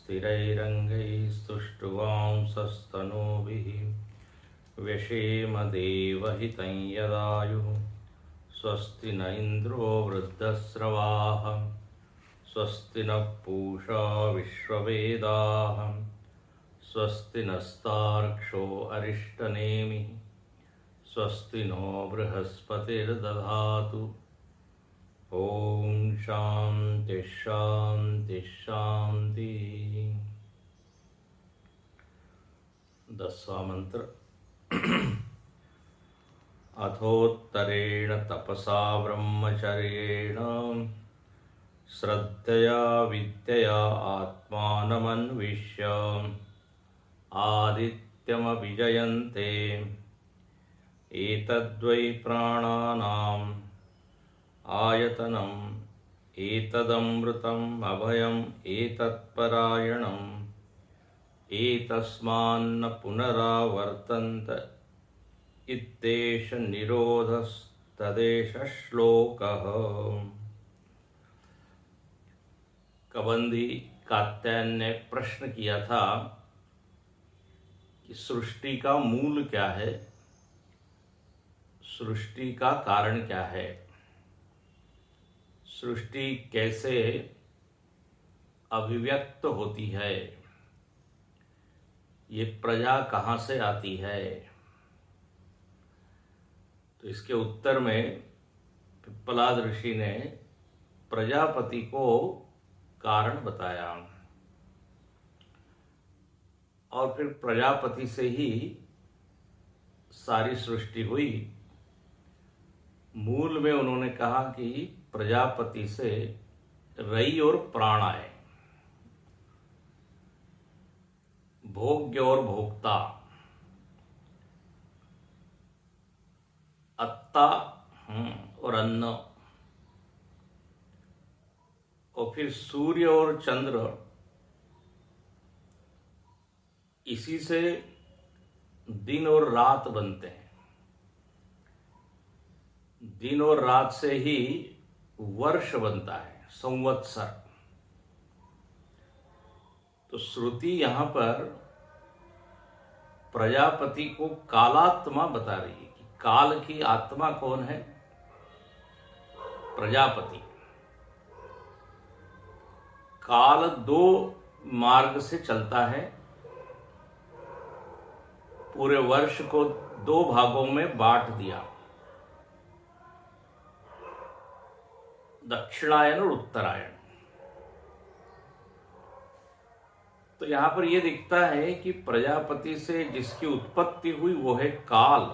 स्थिरैरङ्गैस्तुष्टुवांसस्तनूभिः व्यशेम देवहितं यदायुः स्वस्ति न इन्द्रो वृद्धस्रवाः स्वस्ति न पूषा विश्ववेदाः स्वस्ति नस्तार्क्ष्यो अरिष्टनेमिः स्वस्ति नो बृहस्पतिर्दधातु। ओम शांति शांति शांति। 10वां मंत्र। अथोत्तरेण तपसा ब्रह्मचर्येण श्रद्धया विद्यया आत्मानमन्विष्य आदित्यमभिजयन्ते एतद्वै प्राणानाम् आयतनम् एतदमृतम् अभयम् एतत्परायणम् एतस्मान्न पुनरावर्तन्त इत्येष निरोधस्तदेष श्लोकः। कबंदी कात्यायन ने प्रश्न किया था कि सृष्टि का मूल क्या है, सृष्टि का कारण क्या है, सृष्टि कैसे अभिव्यक्त होती है, ये प्रजा कहाँ से आती है। तो इसके उत्तर में पिप्पलाद ऋषि ने प्रजापति को कारण बताया और फिर प्रजापति से ही सारी सृष्टि हुई। मूल में उन्होंने कहा कि प्रजापति से रई और प्राण आए, भोग्य और भोक्ता, अत्ता और अन्न, और फिर सूर्य और चंद्र, इसी से दिन और रात बनते हैं। दिन और रात से ही वर्ष बनता है, संवत्सर। तो श्रुति यहां पर प्रजापति को कालात्मा बता रही है कि काल की आत्मा कौन है, प्रजापति। काल दो मार्ग से चलता है, पूरे वर्ष को दो भागों में बांट दिया, दक्षिणायन और उत्तरायण। तो यहां पर यह दिखता है कि प्रजापति से जिसकी उत्पत्ति हुई वो है काल।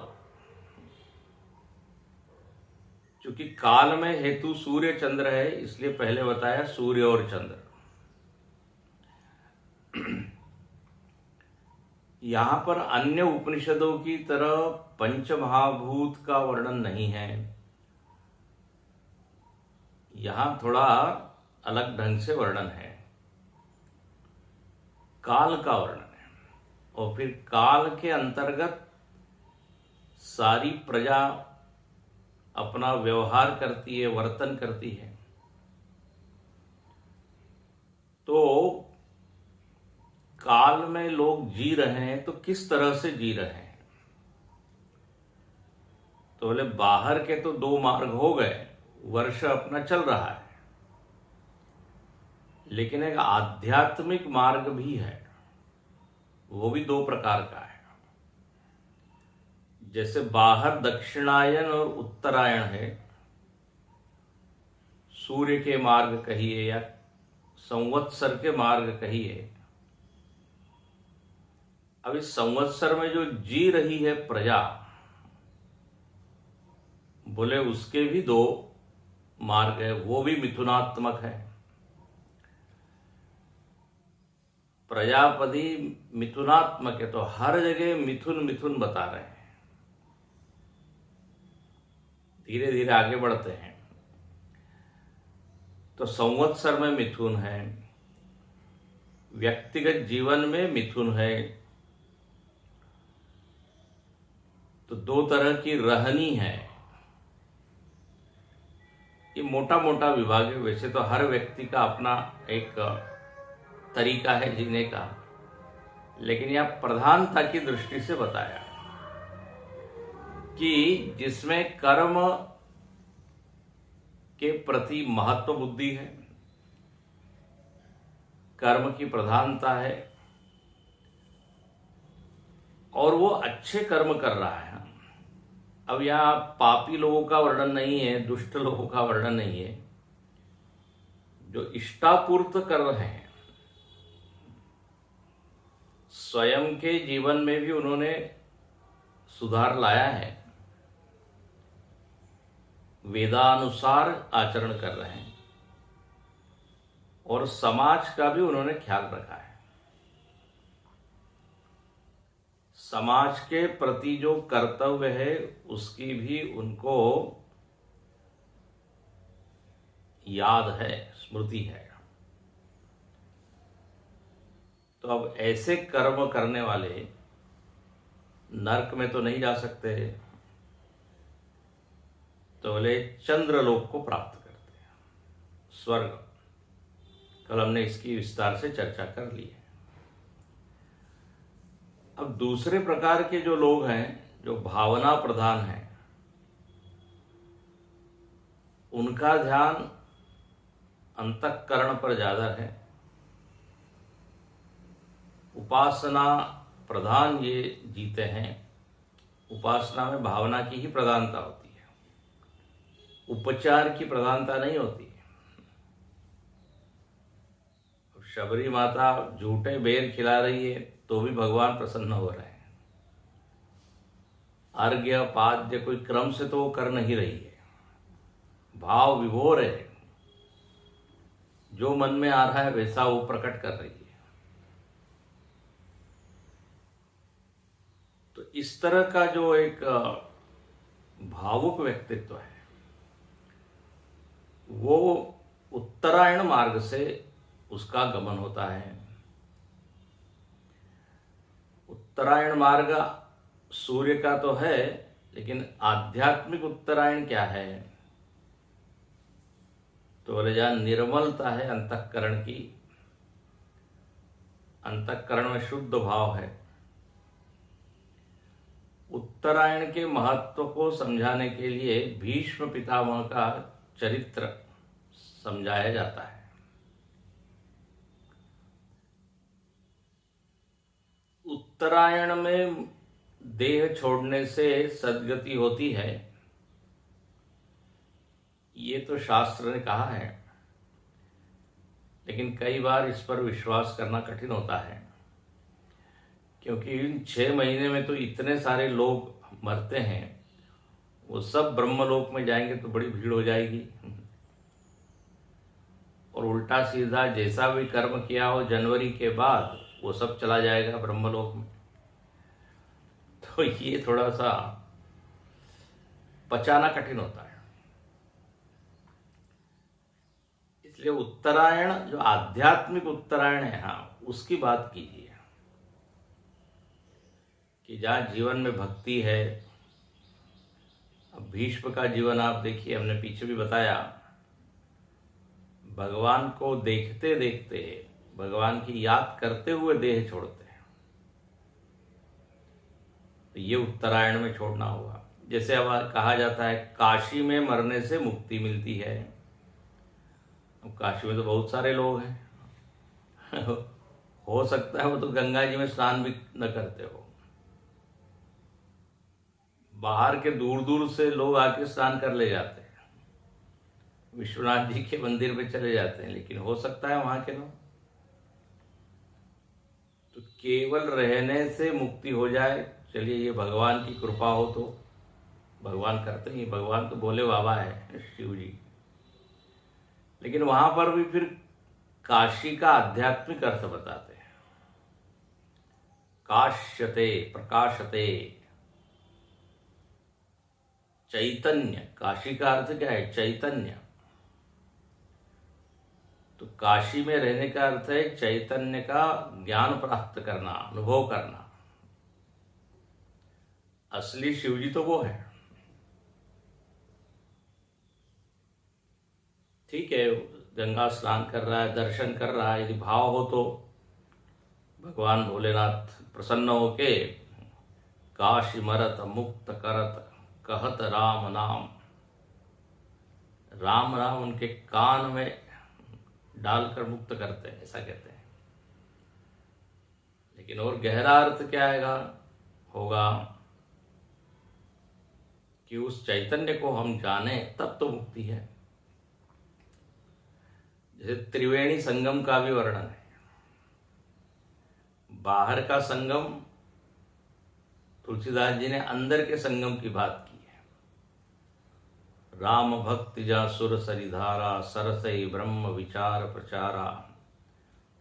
क्योंकि काल में हेतु सूर्य चंद्र है, इसलिए पहले बताया सूर्य और चंद्र। यहां पर अन्य उपनिषदों की तरह पंचमहाभूत का वर्णन नहीं है, यहां थोड़ा अलग ढंग से वर्णन है, काल का वर्णन है। और फिर काल के अंतर्गत सारी प्रजा अपना व्यवहार करती है, वर्तन करती है। तो काल में लोग जी रहे हैं तो किस तरह से जी रहे हैं। तो बोले बाहर के तो दो मार्ग हो गए, वर्ष अपना चल रहा है, लेकिन एक आध्यात्मिक मार्ग भी है, वो भी दो प्रकार का है। जैसे बाहर दक्षिणायन और उत्तरायण है, सूर्य के मार्ग कहिए या संवत्सर के मार्ग कहिए। अब इस संवत्सर में जो जी रही है प्रजा, बोले उसके भी दो मार्ग है, वो भी मिथुनात्मक है। प्रजापति मिथुनात्मक है, तो हर जगह मिथुन मिथुन बता रहे हैं। धीरे धीरे आगे बढ़ते हैं। तो संवत्सर में मिथुन है, व्यक्तिगत जीवन में मिथुन है। तो दो तरह की रहनी है। ये मोटा मोटा विभाग है। वैसे तो हर व्यक्ति का अपना एक तरीका है जीने का, लेकिन यह प्रधानता की दृष्टि से बताया कि जिसमें कर्म के प्रति महत्व बुद्धि है, कर्म की प्रधानता है और वो अच्छे कर्म कर रहा है। अब यहाँ पापी लोगों का वर्णन नहीं है, दुष्ट लोगों का वर्णन नहीं है, जो इष्टापूर्त कर रहे हैं, स्वयं के जीवन में भी उन्होंने सुधार लाया है, वेदानुसार आचरण कर रहे हैं और समाज का भी उन्होंने ख्याल रखा है। समाज के प्रति जो कर्तव्य है उसकी भी उनको याद है, स्मृति है। तो अब ऐसे कर्म करने वाले नरक में तो नहीं जा सकते, तो बोले चंद्रलोक को प्राप्त करते हैं, स्वर्ग। कल हमने इसकी विस्तार से चर्चा कर ली है। अब दूसरे प्रकार के जो लोग हैं, जो भावना प्रधान हैं, उनका ध्यान अंतःकरण पर ज्यादा है। उपासना प्रधान ये जीते हैं। उपासना में भावना की ही प्रधानता होती है, उपचार की प्रधानता नहीं होती। शबरी माता झूठे बेर खिला रही है तो भी भगवान प्रसन्न हो रहे हैं। अर्घ्य पाद्य कोई क्रम से तो वो कर नहीं रही है, भाव विभोर है, जो मन में आ रहा है वैसा वो प्रकट कर रही है। तो इस तरह का जो एक भावुक व्यक्तित्व है, वो उत्तरायण मार्ग से उसका गमन होता है। उत्तरायण मार्ग सूर्य का तो है, लेकिन आध्यात्मिक उत्तरायण क्या है? तो बोले जहां निर्मलता है अंतःकरण की, अंतःकरण में शुद्ध भाव है। उत्तरायण के महत्व को समझाने के लिए भीष्म पितामह का चरित्र समझाया जाता है। उत्तरायण में देह छोड़ने से सद्गति होती है, ये तो शास्त्र ने कहा है, लेकिन कई बार इस पर विश्वास करना कठिन होता है, क्योंकि इन 6 महीने में तो इतने सारे लोग मरते हैं, वो सब ब्रह्मलोक में जाएंगे तो बड़ी भीड़ हो जाएगी। और उल्टा सीधा जैसा भी कर्म किया हो जनवरी के बाद वो सब चला जाएगा ब्रह्मलोक में। तो ये थोड़ा सा पचाना कठिन होता है। इसलिए उत्तरायण जो आध्यात्मिक उत्तरायण है, हाँ, उसकी बात कीजिए कि जहाँ जीवन में भक्ति है। अब भीष्म का जीवन आप देखिए, हमने पीछे भी बताया, भगवान को देखते देखते, भगवान की याद करते हुए देह छोड़ते हैं। तो ये उत्तरायण में छोड़ना हुआ। जैसे अब कहा जाता है काशी में मरने से मुक्ति मिलती है। अब काशी में तो बहुत सारे लोग हैं हो सकता है वो तो गंगा जी में स्नान भी न करते हो, बाहर के दूर दूर से लोग आके स्नान कर ले जाते हैं, विश्वनाथ जी के मंदिर पे चले जाते हैं, लेकिन हो सकता है वहां के लोग। तो केवल रहने से मुक्ति हो जाए, चलिए ये भगवान की कृपा हो तो भगवान करते हैं। भगवान तो भोले बाबा है, शिव जी। लेकिन वहां पर भी फिर काशी का आध्यात्मिक अर्थ बताते हैं। काश्यते, प्रकाशते, चैतन्य। काशी का अर्थ क्या है? चैतन्य। तो काशी में रहने का अर्थ है चैतन्य का ज्ञान प्राप्त करना, अनुभव करना। असली शिवजी तो वो है। ठीक है, गंगा स्नान कर रहा है, दर्शन कर रहा है, यदि भाव हो तो भगवान भोलेनाथ प्रसन्न होके काशी मरत मुक्त करत कहत राम नाम, राम नाम उनके कान में डालकर मुक्त करते हैं, ऐसा कहते हैं। लेकिन और गहरा अर्थ क्या होगा कि उस चैतन्य को हम जाने तब तो मुक्ति है। जैसे त्रिवेणी संगम का भी वर्णन है। बाहर का संगम तुलसीदास जी ने अंदर के संगम की बात की है। राम भक्ति जा सुर सरिधारा, सरसई ब्रह्म विचार प्रचारा,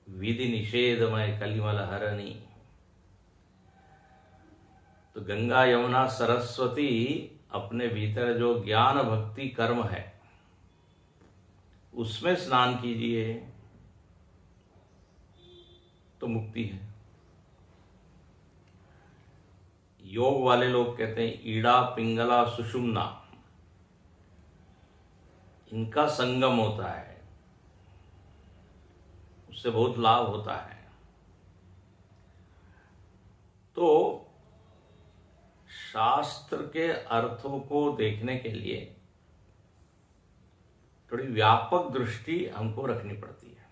विधि निषेधमय कलिमल हरणी। तो गंगा यमुना सरस्वती अपने भीतर जो ज्ञान भक्ति कर्म है उसमें स्नान कीजिए तो मुक्ति है। योग वाले लोग कहते हैं ईड़ा पिंगला सुषुम्ना, इनका संगम होता है, उससे बहुत लाभ होता है। तो शास्त्र के अर्थों को देखने के लिए थोड़ी व्यापक दृष्टि हमको रखनी पड़ती है।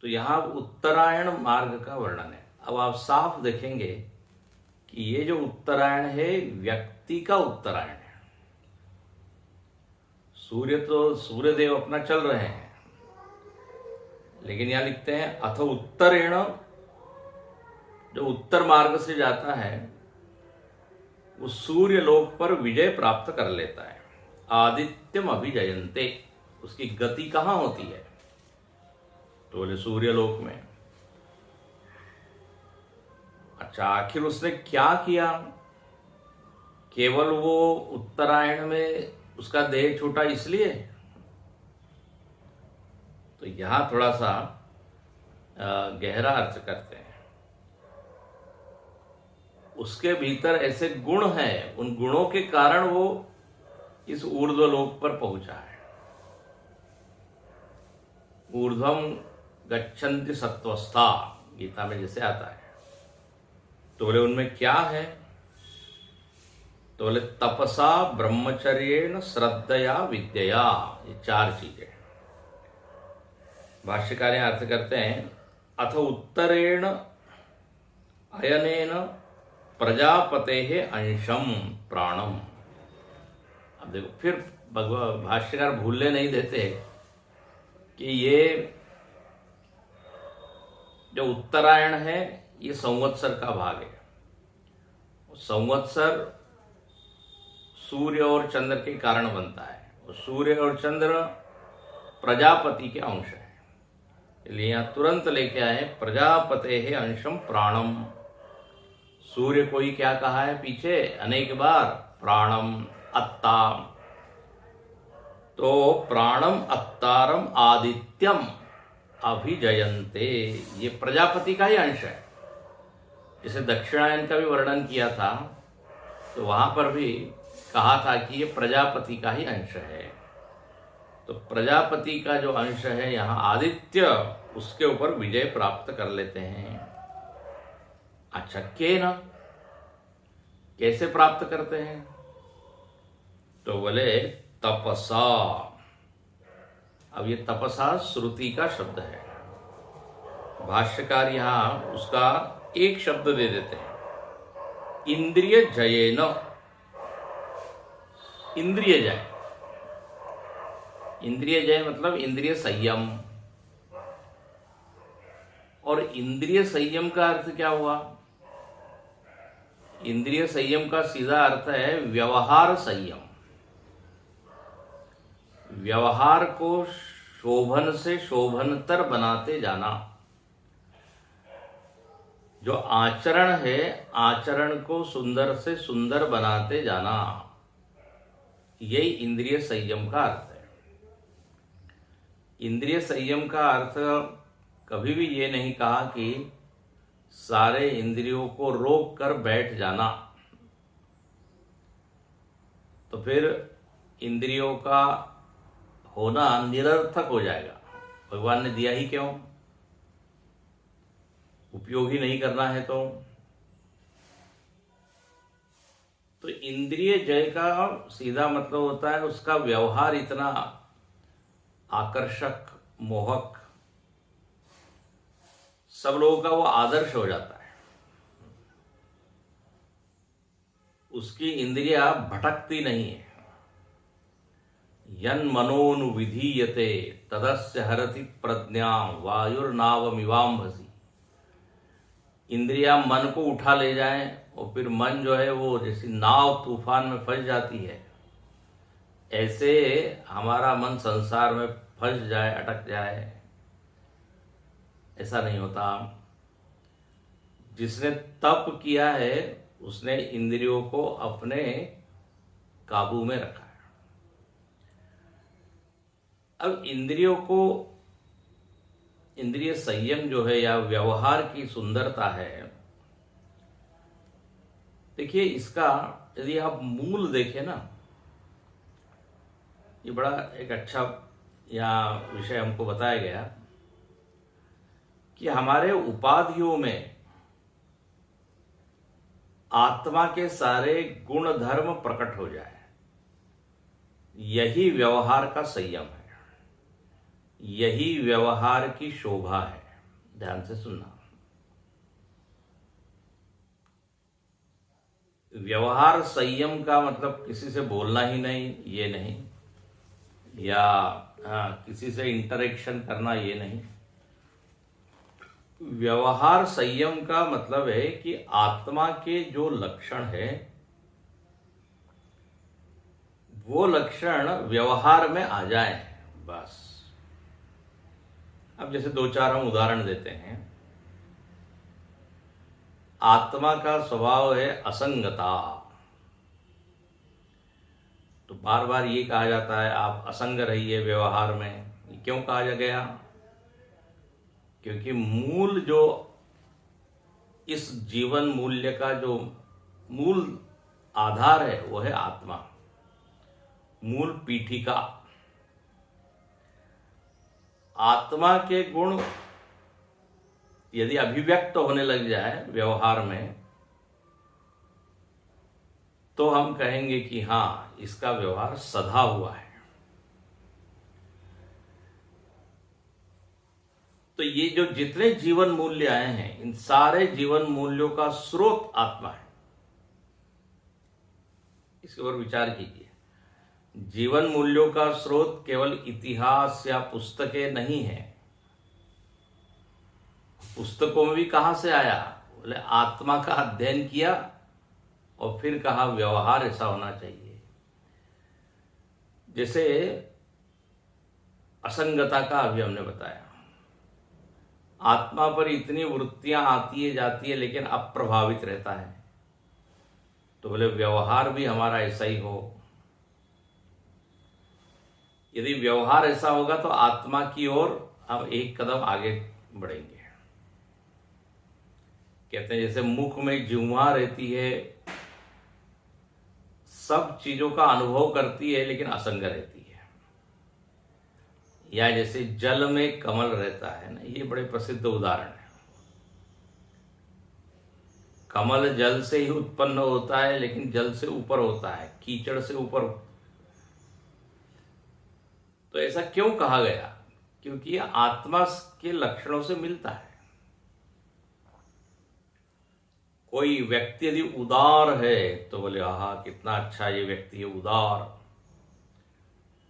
तो यहां उत्तरायण मार्ग का वर्णन है। अब आप साफ देखेंगे कि ये जो उत्तरायण है व्यक्ति का उत्तरायण है। सूर्यदेव अपना चल रहे हैं, लेकिन यहां लिखते हैं अथ उत्तरेण, जो उत्तर मार्ग से जाता है वो सूर्य लोक पर विजय प्राप्त कर लेता है। आदित्यम अभिजयन्ते, उसकी गति कहां होती है? तो बोले सूर्य लोक में। अच्छा, आखिर उसने क्या किया? केवल वो उत्तरायण में उसका देह छूटा इसलिए? तो यहां थोड़ा सा गहरा अर्थ करते हैं। उसके भीतर ऐसे गुण हैं, उन गुणों के कारण वो इस ऊर्ध्वलोक पर पहुंचा है। ऊर्ध्वम गच्छन्ति सत्वस्था, गीता में जैसे आता है। तो बोले उनमें क्या है? तो बोले तपसा ब्रह्मचर्येण श्रद्धया विद्यया, ये 4 चीजें। भाष्यकार अर्थ करते हैं अथ उत्तरेण अयनेन प्रजापते अंशम प्राणम। अब देखो, फिर भाष्यकार भूलने नहीं देते कि ये जो उत्तरायण है ये संवत्सर का भाग है। संवत्सर सूर्य और चंद्र के कारण बनता है, और सूर्य और चंद्र प्रजापति के अंश है। इसलिए यहां तुरंत लेके आए प्रजापते है अंशम प्राणम। सूर्य को ही क्या कहा है पीछे अनेक बार? प्राणम अत्ता। तो प्राणम अत्तारम आदित्यम अभिजयन्ते, ये प्रजापति का ही अंश है। जैसे दक्षिणायन का भी वर्णन किया था तो वहां पर भी कहा था कि ये प्रजापति का ही अंश है। तो प्रजापति का जो अंश है यहाँ आदित्य, उसके ऊपर विजय प्राप्त कर लेते हैं। अच्छा, कैसे प्राप्त करते हैं? तो बोले तपसा। अब ये तपसा श्रुति का शब्द है। भाष्यकार यहां उसका एक शब्द दे देते हैं, इंद्रिय जयेन। इंद्रिय जय, इंद्रिय जय मतलब इंद्रिय संयम। और इंद्रिय संयम का अर्थ क्या हुआ? इंद्रिय संयम का सीधा अर्थ है व्यवहार संयम। व्यवहार को शोभन से शोभनतर बनाते जाना। जो आचरण है, आचरण को सुंदर से सुंदर बनाते जाना, यही इंद्रिय संयम का अर्थ है। इंद्रिय संयम का अर्थ कभी भी ये नहीं कहा कि सारे इंद्रियों को रोक कर बैठ जाना। तो फिर इंद्रियों का होना निरर्थक हो जाएगा। भगवान ने दिया ही क्यों? उपयोगी नहीं करना है तो इंद्रिय जय का सीधा मतलब होता है उसका व्यवहार इतना आकर्षक, मोहक, सब लोगों का वो आदर्श हो जाता है। उसकी इंद्रियां भटकती नहीं है। यन मनोनुविधीयते तदस्य हरति प्रज्ञा वायुर्नावमिवाम्भसी। इंद्रियां मन को उठा ले जाएं और फिर मन जो है वो जैसी नाव तूफान में फंस जाती है, ऐसे हमारा मन संसार में फंस जाए, अटक जाए, ऐसा नहीं होता। जिसने तप किया है उसने इंद्रियों को अपने काबू में रखा है। अब इंद्रिय संयम जो है या व्यवहार की सुंदरता है, देखिए इसका यदि आप मूल देखें ना, ये बड़ा एक अच्छा यहाँ विषय हमको बताया गया कि हमारे उपाधियों में आत्मा के सारे गुण धर्म प्रकट हो जाए, यही व्यवहार का संयम है, यही व्यवहार की शोभा है। ध्यान से सुनना। व्यवहार संयम का मतलब किसी से बोलना ही नहीं, ये नहीं, या किसी से इंटरेक्शन करना, ये नहीं। व्यवहार संयम का मतलब है कि आत्मा के जो लक्षण है वो लक्षण व्यवहार में आ जाए, बस। अब जैसे दो चार हम उदाहरण देते हैं। आत्मा का स्वभाव है असंगता, तो बार बार ये कहा जाता है आप असंग रहिए व्यवहार में। ये क्यों कहा गया? क्योंकि मूल जो इस जीवन मूल्य का जो मूल आधार है वो है आत्मा, मूल पीठिका। आत्मा के गुण यदि अभिव्यक्त होने लग जाए व्यवहार में तो हम कहेंगे कि हाँ, इसका व्यवहार सधा हुआ है। तो ये जो जितने जीवन मूल्य आए हैं, इन सारे जीवन मूल्यों का स्रोत आत्मा है। इसके ऊपर विचार कीजिए। जीवन मूल्यों का स्रोत केवल इतिहास या पुस्तकें नहीं है। पुस्तकों में भी कहां से आया? बोले आत्मा का अध्ययन किया और फिर कहा व्यवहार ऐसा होना चाहिए। जैसे असंगता का अभी हमने बताया, आत्मा पर इतनी वृत्तियां आती है जाती है लेकिन अप्रभावित रहता है, तो बोले व्यवहार भी हमारा ऐसा ही हो। यदि व्यवहार ऐसा होगा तो आत्मा की ओर हम एक कदम आगे बढ़ेंगे। कहते हैं जैसे मुख में जिह्वा रहती है, सब चीजों का अनुभव करती है लेकिन असंग रहती है। या जैसे जल में कमल रहता है ना, ये बड़े प्रसिद्ध उदाहरण है। कमल जल से ही उत्पन्न होता है लेकिन जल से ऊपर होता है, कीचड़ से ऊपर। तो ऐसा क्यों कहा गया? क्योंकि ये आत्मा के लक्षणों से मिलता है। कोई व्यक्ति यदि उदार है तो बोले आहा कितना अच्छा ये व्यक्ति है, उदार।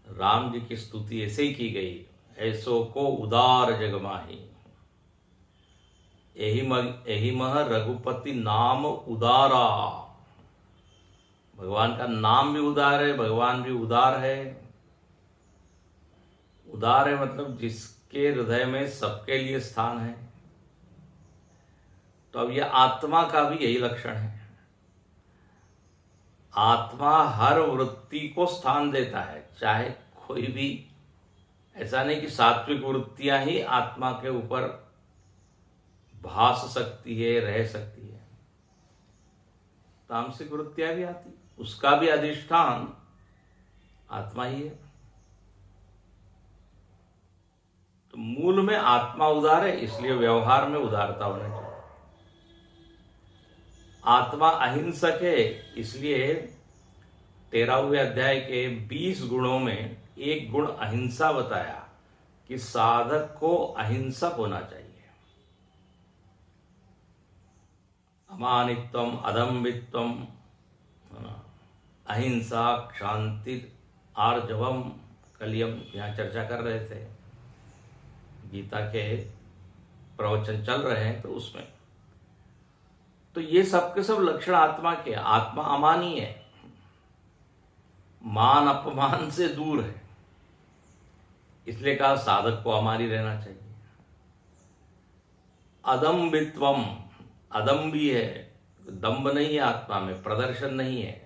राम जी की स्तुति ऐसे ही की गई, ऐसो को उदार जग माही, एहि मह रघुपति नाम उदारा। भगवान का नाम भी उदार है, भगवान भी उदार है। उदार है मतलब जिसके हृदय में सबके लिए स्थान है। तो अब यह आत्मा का भी यही लक्षण है। आत्मा हर वृत्ति को स्थान देता है, चाहे कोई भी। ऐसा नहीं कि सात्विक वृत्तियां ही आत्मा के ऊपर भास सकती है, रह सकती है। तामसिक वृत्तियां भी आती, उसका भी अधिष्ठान आत्मा ही है। तो मूल में आत्मा उदार है, इसलिए व्यवहार में उदारता होना चाहिए। आत्मा अहिंसक है, इसलिए 13वें अध्याय के 20 गुणों में एक गुण अहिंसा बताया कि साधक को अहिंसक होना चाहिए। अमानित्वम, अदम्भित्वम, अहिंसा, क्षांति, आर्जवम, कलियम, यहाँ चर्चा कर रहे थे, गीता के प्रवचन चल रहे हैं तो उसमें तो ये सब के सब लक्षण आत्मा के। आत्मा अमानी है, मान अपमान से दूर है, इसलिए कहा साधक को अमानी रहना चाहिए। अदम्भित्वम, अदम्भी है, दम्भ नहीं है आत्मा में, प्रदर्शन नहीं है,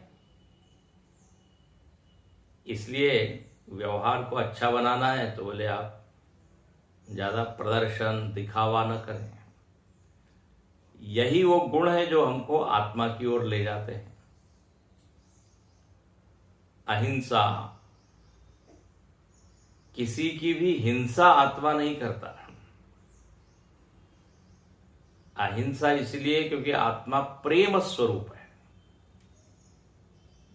इसलिए व्यवहार को अच्छा बनाना है तो बोले आप ज्यादा प्रदर्शन दिखावा न करें। यही वो गुण है जो हमको आत्मा की ओर ले जाते हैं। अहिंसा, किसी की भी हिंसा आत्मा नहीं करता। अहिंसा इसलिए क्योंकि आत्मा प्रेम स्वरूप है।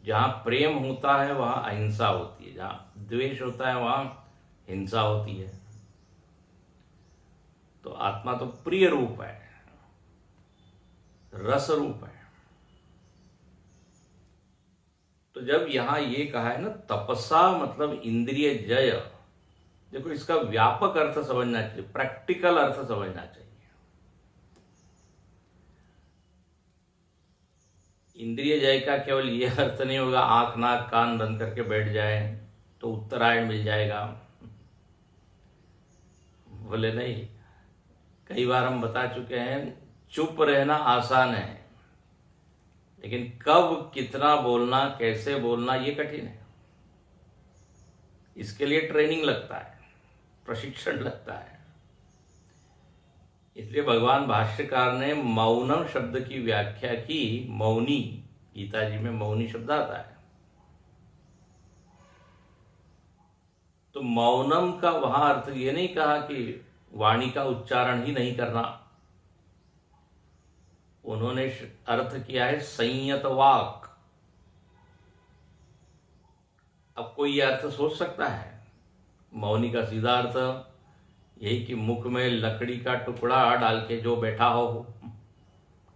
जहां प्रेम होता है वहां अहिंसा होती है, जहां द्वेष होता है वहां हिंसा होती है। तो आत्मा तो प्रिय रूप है, रस रूप है। तो जब यहां ये कहा है ना तपसा मतलब इंद्रिय जय, देखो इसका व्यापक अर्थ समझना चाहिए, प्रैक्टिकल अर्थ समझना चाहिए। इंद्रिय जय का केवल ये अर्थ नहीं होगा आंख नाक कान बंद करके बैठ जाए तो उत्तरायण मिल जाएगा, बोले नहीं। कई बार हम बता चुके हैं चुप रहना आसान है, लेकिन कब कितना बोलना, कैसे बोलना, ये कठिन है। इसके लिए ट्रेनिंग लगता है, प्रशिक्षण लगता है। इसलिए भगवान भाष्यकार ने मौनम शब्द की व्याख्या की। मौनी, गीता जी में मौनी शब्द आता है। तो मौनम का वहां अर्थ ये नहीं कहा कि वाणी का उच्चारण ही नहीं करना, उन्होंने अर्थ किया है संयत वाक। अब कोई यह अर्थ सोच सकता है, मौनी का सीधा अर्थ यही कि मुख में लकड़ी का टुकड़ा डाल के जो बैठा हो,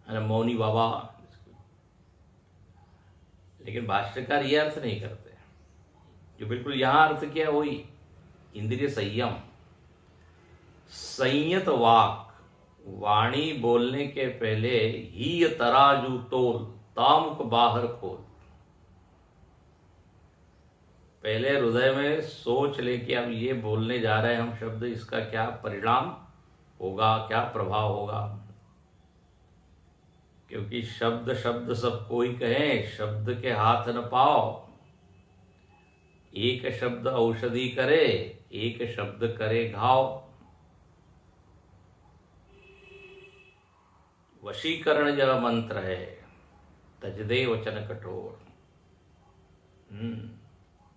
अरे मौनी बाबा। लेकिन भाष्यकार यह अर्थ नहीं करते, जो बिल्कुल यहां अर्थ किया वही इंद्रिय संयम, संयत वाक। वाणी बोलने के पहले ही तराजू तोल, तामुख बाहर खोल। पहले हृदय में सोच ले कि अब ये बोलने जा रहे हैं हम शब्द, इसका क्या परिणाम होगा, क्या प्रभाव होगा। क्योंकि शब्द शब्द सब कोई कहे, शब्द के हाथ न पाओ। एक शब्द औषधि करे, एक शब्द करे घाव। वशीकरण जब मंत्र है, तजदे वचन कठोर।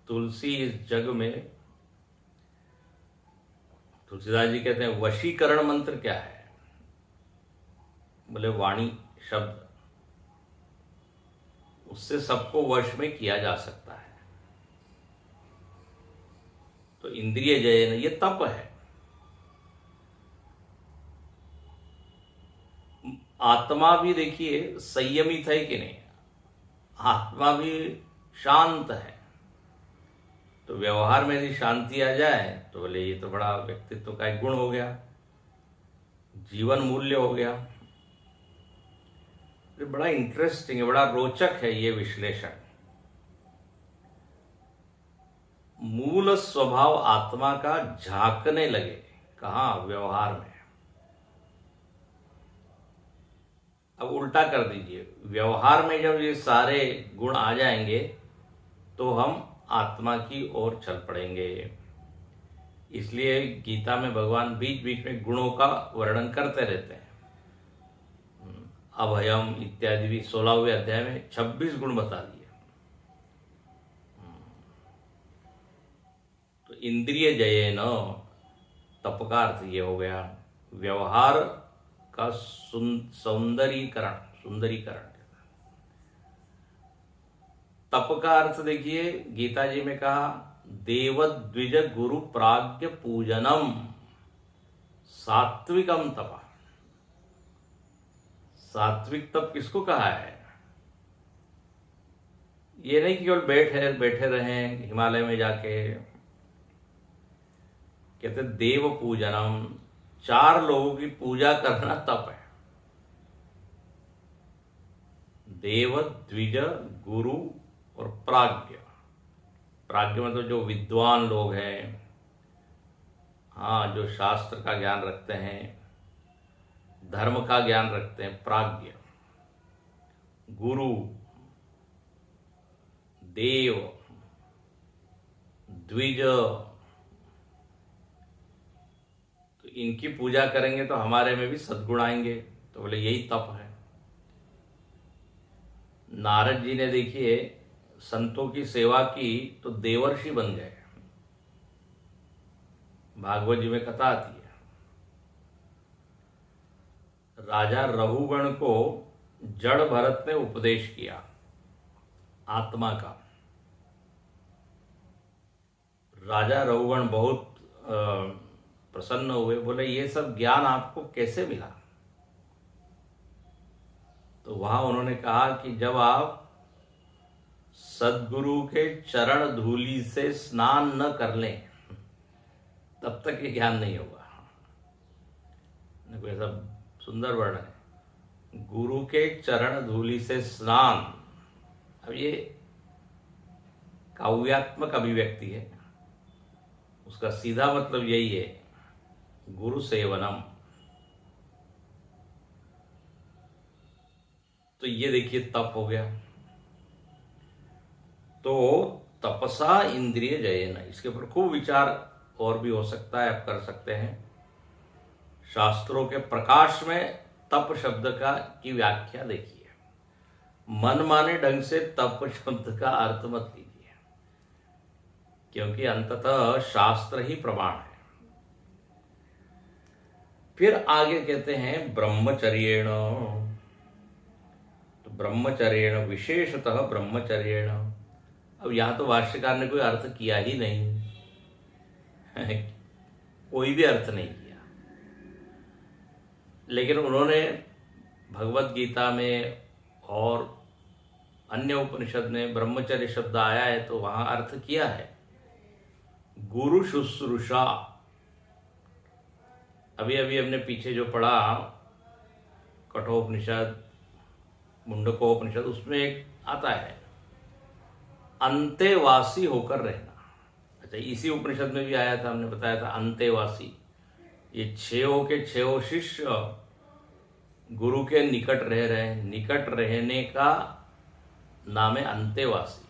तुलसी इस जग में, तुलसीदास जी कहते हैं वशीकरण मंत्र क्या है, बोले वाणी शब्द, उससे सबको वश में किया जा सकता है। तो इंद्रिय जयन ये तप है। आत्मा भी देखिए संयमित है कि नहीं, आत्मा भी शांत है। तो व्यवहार में यदि शांति आ जाए तो बोले ये तो बड़ा व्यक्तित्व का एक गुण हो गया, जीवन मूल्य हो गया। तो बड़ा इंटरेस्टिंग है, बड़ा रोचक है ये विश्लेषण। मूल स्वभाव आत्मा का झांकने लगे, कहाँ, व्यवहार में। अब उल्टा कर दीजिए, व्यवहार में जब ये सारे गुण आ जाएंगे तो हम आत्मा की ओर चल पड़ेंगे। इसलिए गीता में भगवान बीच बीच में गुणों का वर्णन करते रहते हैं। अभयम इत्यादि भी 16वें अध्याय में 26 गुण बता दिए। इंद्रिय जयेन, तप का अर्थ ये हो गया व्यवहार का सौंदर्यीकरण, सुंदरीकरण। तप का अर्थ देखिए, गीता जी में कहा देव द्विज गुरु प्राज्ञ पूजनम सात्विकम तप। सात्विक तप किसको कहा है? ये नहीं कि केवल बैठे रहें हिमालय में जाके। कहते देव पूजनम, 4 लोगों की पूजा करना तप है। देव द्विज गुरु और प्राज्ञ। प्राज्ञ मतलब जो विद्वान लोग हैं, हाँ, जो शास्त्र का ज्ञान रखते हैं, धर्म का ज्ञान रखते हैं, प्राज्ञ। गुरु, देव, द्विज, तो इनकी पूजा करेंगे तो हमारे में भी सद्गुण आएंगे। तो बोले यही तप है। नारद जी ने देखिए संतों की सेवा की तो देवर्षि बन गए। भागवत जी में कथा आती है, राजा रघुगण को जड़ भरत ने उपदेश किया आत्मा का। राजा रघुगण बहुत प्रसन्न हुए, बोले ये सब ज्ञान आपको कैसे मिला? तो वहां उन्होंने कहा कि जब आप सद्गुरु के चरण धूलि से स्नान न कर लें तब तक ये ज्ञान नहीं होगा। ऐसा सुंदर वर्णन है, गुरु के चरण धूलि से स्नान। अब ये काव्यात्मक अभिव्यक्ति है, उसका सीधा मतलब यही है, गुरु सेवनम। तो ये देखिए तप हो गया। तो तपसा इंद्रिय जयेन, इसके ऊपर खूब विचार और भी हो सकता है, आप कर सकते हैं। शास्त्रों के प्रकाश में तप शब्द की व्याख्या देखिए। मनमाने ढंग से तप शब्द का अर्थ मत लीजिए, क्योंकि अंततः शास्त्र ही प्रमाण है। फिर आगे कहते हैं ब्रह्मचर्येण। तो ब्रह्मचर्येण, विशेषतः ब्रह्मचर्येण। अब यहां तो भाष्यकार ने कोई अर्थ किया ही नहीं कोई भी अर्थ नहीं किया, लेकिन उन्होंने भगवत गीता में और अन्य उपनिषद में ब्रह्मचर्य शब्द आया है तो वहां अर्थ किया है गुरु शुश्रूषा। अभी अभी हमने पीछे जो पढ़ा कठोपनिषद, मुंडकोपनिषद, उसमें एक आता है अंतेवासी होकर रहना। अच्छा, इसी उपनिषद में भी आया था, हमने बताया था अंतेवासी। ये 6 के 6 शिष्य गुरु के निकट रह रहे हैं, निकट रहने का नाम है अंतेवासी।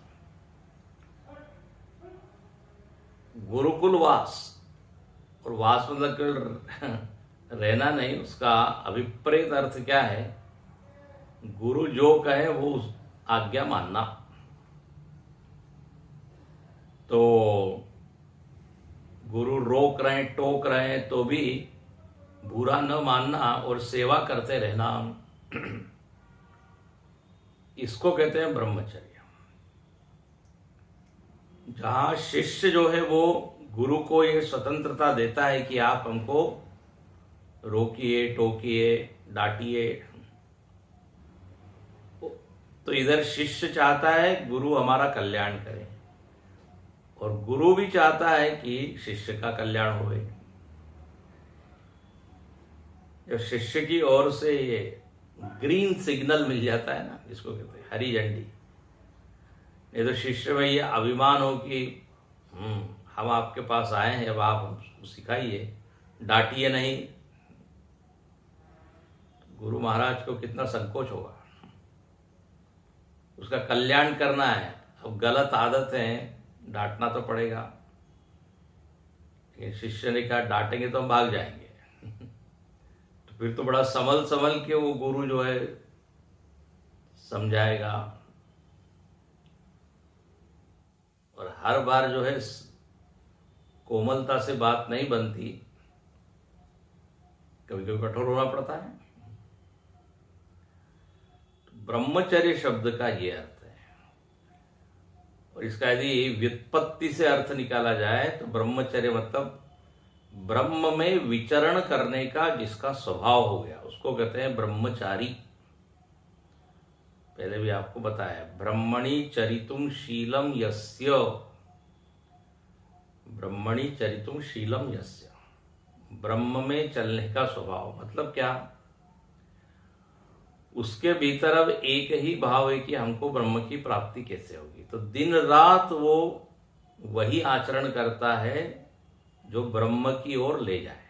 गुरुकुलवास, और वास मतलब केवल रहना नहीं, उसका अभिप्रेत अर्थ क्या है? गुरु जो कहे वो आज्ञा मानना। तो गुरु रोक रहे हैं, टोक रहे हैं तो भी बुरा न मानना और सेवा करते रहना, इसको कहते हैं ब्रह्मचर्य। जहां शिष्य जो है वो गुरु को ये स्वतंत्रता देता है कि आप हमको रोकिए, टोकिए, डांटिए, तो इधर शिष्य चाहता है गुरु हमारा कल्याण करे और गुरु भी चाहता है कि शिष्य का कल्याण होए। जब शिष्य की ओर से ये ग्रीन सिग्नल मिल जाता है ना, इसको कहते हैं हरी झंडी, नहीं तो शिष्य में ये अभिमान हो कि हम आपके पास आए हैं, अब आप हमको सिखाइए, डांटिए नहीं। गुरु महाराज को कितना संकोच होगा, उसका कल्याण करना है। अब गलत आदत है, डांटना तो पड़ेगा। शिष्य ने कहा डांटेंगे तो हम भाग जाएंगे तो फिर तो बड़ा संभल के वो गुरु जो है समझाएगा, और हर बार जो है कोमलता से बात नहीं बनती, कभी कभी कठोर होना पड़ता है। ब्रह्मचर्य शब्द का ये अर्थ है, और इसका यदि व्युत्पत्ति से अर्थ निकाला जाए तो ब्रह्मचर्य मतलब ब्रह्म में विचरण करने का जिसका स्वभाव हो गया उसको कहते हैं ब्रह्मचारी। पहले भी आपको बताया, ब्रह्मणि चरितुम शीलम यस्य, ब्रह्मणि चरितुम शीलम यस्य, ब्रह्म में चलने का स्वभाव मतलब क्या, उसके भीतर अब एक ही भाव है कि हमको ब्रह्म की प्राप्ति कैसे होगी। तो दिन रात वो वही आचरण करता है जो ब्रह्म की ओर ले जाए,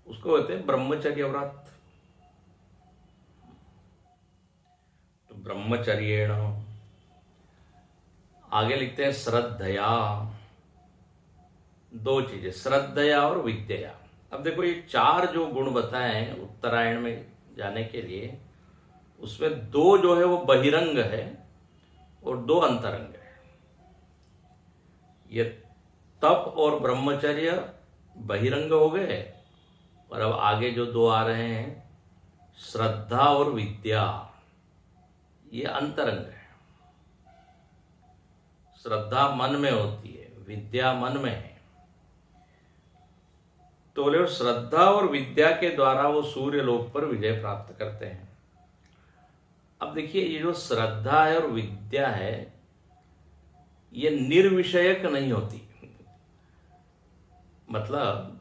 उसको कहते हैं ब्रह्मचर्य व्रत। तो ब्रह्मचर्येण, आगे लिखते हैं श्रद्धया, दो चीजें, श्रद्धया और विद्या। अब देखो ये चार जो गुण बताए हैं उत्तरायण में जाने के लिए, उसमें दो जो है वो बहिरंग है और दो अंतरंग है। ये तप और ब्रह्मचर्य बहिरंग हो गए, और अब आगे जो दो आ रहे हैं श्रद्धा और विद्या, ये अंतरंग है। श्रद्धा मन में होती है, विद्या मन में है। तो बोले श्रद्धा और विद्या के द्वारा वो सूर्य लोक पर विजय प्राप्त करते हैं। अब देखिए ये जो श्रद्धा है और विद्या है ये निर्विषयक नहीं होती। मतलब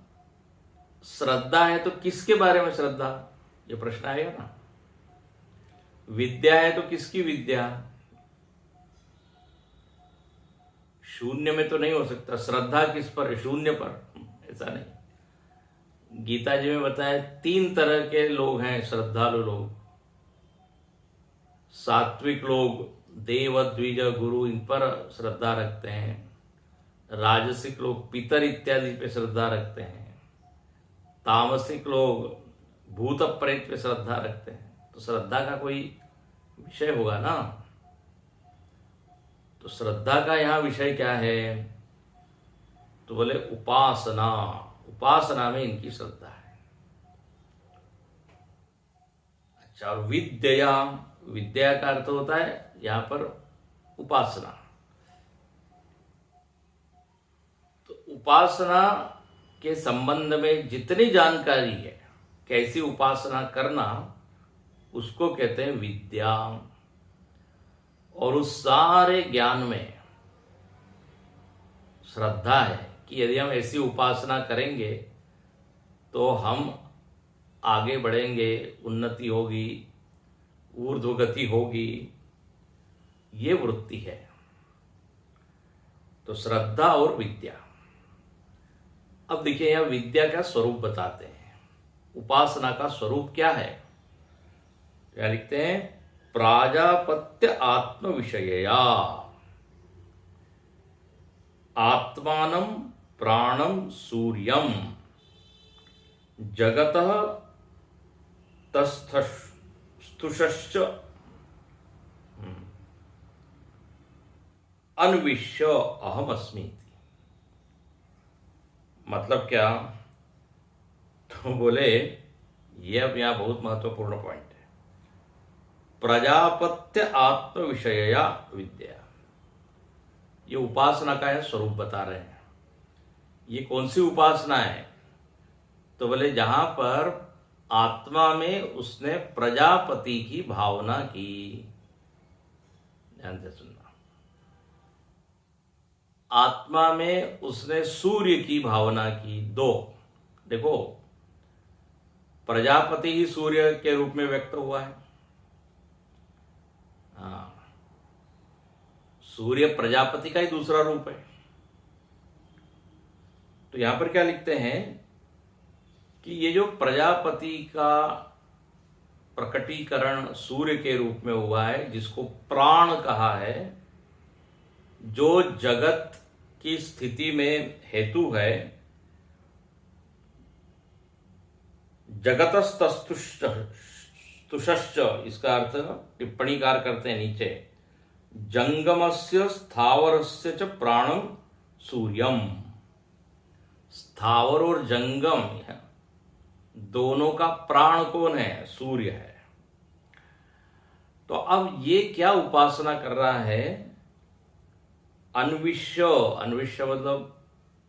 श्रद्धा है तो किसके बारे में श्रद्धा, ये प्रश्न आएगा ना। विद्या है तो किसकी विद्या, शून्य में तो नहीं हो सकता। श्रद्धा किस पर, शून्य पर, ऐसा नहीं। गीता जी में बताया तीन तरह के लोग हैं श्रद्धालु लोग। सात्विक लोग देव द्विज गुरु इन पर श्रद्धा रखते हैं, राजसिक लोग पितर इत्यादि पे श्रद्धा रखते हैं, तामसिक लोग भूत प्रेत पे श्रद्धा रखते हैं। तो श्रद्धा का कोई विषय होगा ना। तो श्रद्धा का यहां विषय क्या है, तो बोले उपासना, उपासना में इनकी श्रद्धा है। अच्छा, और विद्या, विद्या का अर्थ होता है यहां पर उपासना। तो उपासना के संबंध में जितनी जानकारी है, कैसी उपासना करना, उसको कहते हैं विद्या। और उस सारे ज्ञान में श्रद्धा है कि यदि हम ऐसी उपासना करेंगे तो हम आगे बढ़ेंगे, उन्नति होगी, ऊर्ध्वगति होगी, ये वृत्ति है। तो श्रद्धा और विद्या। अब देखिए यहां विद्या का स्वरूप बताते हैं, उपासना का स्वरूप क्या है। क्या लिखते हैं, प्राजापत्य आत्म विषयया आत्मानं प्राणं सूर्यं जगतः तस्थुषश्च अन्विष्य अहमस्मि। मतलब क्या, तो बोले ये अब यहां बहुत महत्वपूर्ण पॉइंट है। प्रजापत्य आत्म विषयया विद्या, ये उपासना का है स्वरूप बता रहे हैं। ये कौन सी उपासना है, तो बोले जहां पर आत्मा में उसने प्रजापति की भावना की। ध्यान से सुनना, आत्मा में उसने सूर्य की भावना की। दो देखो, प्रजापति ही सूर्य के रूप में व्यक्त हुआ है। हाँ, सूर्य प्रजापति का ही दूसरा रूप है। तो यहां पर क्या लिखते हैं कि ये जो प्रजापति का प्रकटीकरण सूर्य के रूप में हुआ है, जिसको प्राण कहा है, जो जगत की स्थिति में हेतु है। जगतस्तुषश्च, इसका अर्थ टिप्पणीकार करते हैं नीचे, जंगमस्य स्थावरस्य च प्राणं सूर्यम। स्थावर और जंगम दोनों का प्राण कौन है? सूर्य है। तो अब ये क्या उपासना कर रहा है? अन्विष्य, अन्विष्य मतलब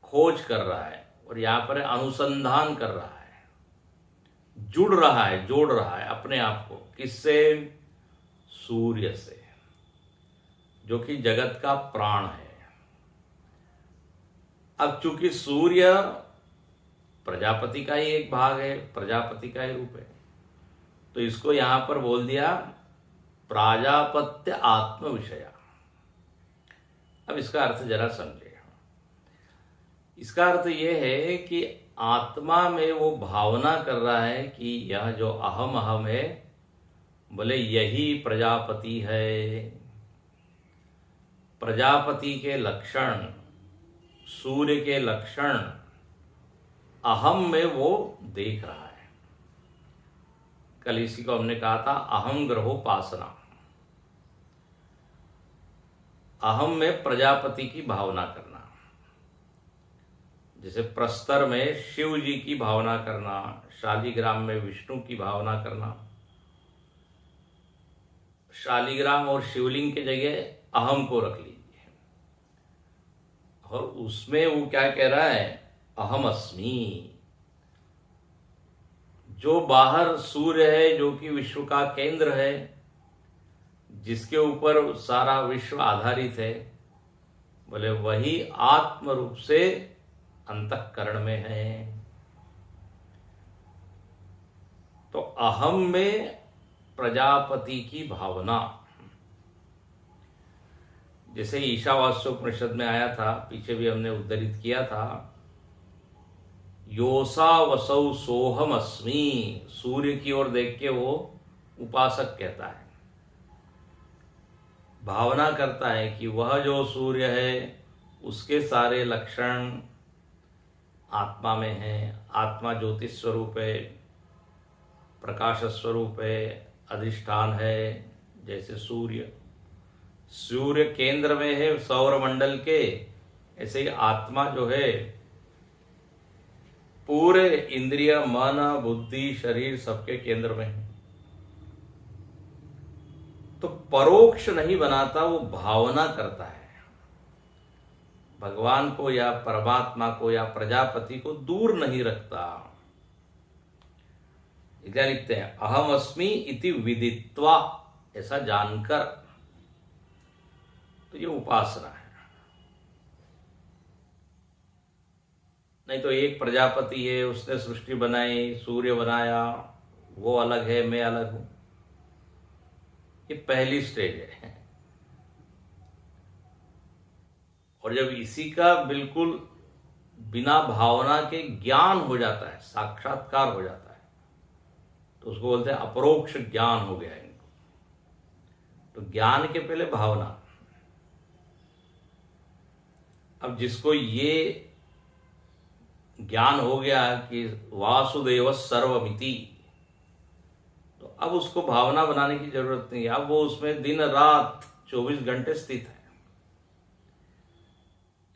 खोज कर रहा है, और यहां पर अनुसंधान कर रहा है, जुड़ रहा है, जोड़ रहा है अपने आप को। किससे? सूर्य से, जो कि जगत का प्राण है। अब चूंकि सूर्य प्रजापति का ही एक भाग है, प्रजापति का ही रूप है, तो इसको यहां पर बोल दिया प्राजापत्य आत्म विषया। अब इसका अर्थ जरा समझे। इसका अर्थ यह है कि आत्मा में वो भावना कर रहा है कि यह जो अहम अहम है, बोले यही प्रजापति है। प्रजापति के लक्षण, सूर्य के लक्षण अहम में वो देख रहा है। कल इसी को हमने कहा था अहम ग्रहोपासना। अहम में प्रजापति की भावना करना, जैसे प्रस्तर में शिव जी की भावना करना, शालिग्राम में विष्णु की भावना करना। शालिग्राम और शिवलिंग के जगह अहम को रख लीजिए, और उसमें वो क्या कह रहा है? अहम अस्मि। जो बाहर सूर्य है, जो कि विश्व का केंद्र है, जिसके ऊपर सारा विश्व आधारित है, बोले वही आत्म रूप से अंतःकरण में है। तो अहम में प्रजापति की भावना, जैसे ईशावास्योपनिषद में आया था, पीछे भी हमने उद्धृत किया था, योसा वसौ सोहम अस्मि। सूर्य की ओर देख के वो उपासक कहता है, भावना करता है कि वह जो सूर्य है उसके सारे लक्षण आत्मा में है। आत्मा ज्योति स्वरूप है, प्रकाश स्वरूप है, अधिष्ठान है। जैसे सूर्य सूर्य केंद्र में है सौर मंडल के, ऐसे ही आत्मा जो है पूरे इंद्रिय, मन, बुद्धि, शरीर सबके केंद्र में है। तो परोक्ष नहीं बनाता, वो भावना करता है। भगवान को या परमात्मा को या प्रजापति को दूर नहीं रखता। इसलिए लिखते हैं अहम अस्मि इति विदित्वा, ऐसा जानकर। तो ये उपासना है। नहीं तो एक प्रजापति है, उसने सृष्टि बनाई, सूर्य बनाया, वो अलग है, मैं अलग हूं। ये पहली स्टेज है। और जब इसी का बिल्कुल बिना भावना के ज्ञान हो जाता है, साक्षात्कार हो जाता है, तो उसको बोलते हैं अपरोक्ष ज्ञान हो गया इनको। तो ज्ञान के पहले भावना। अब जिसको ये ज्ञान हो गया कि वासुदेव सर्वमिति, तो अब उसको भावना बनाने की जरूरत नहीं है। अब वो उसमें दिन रात 24 घंटे स्थित है।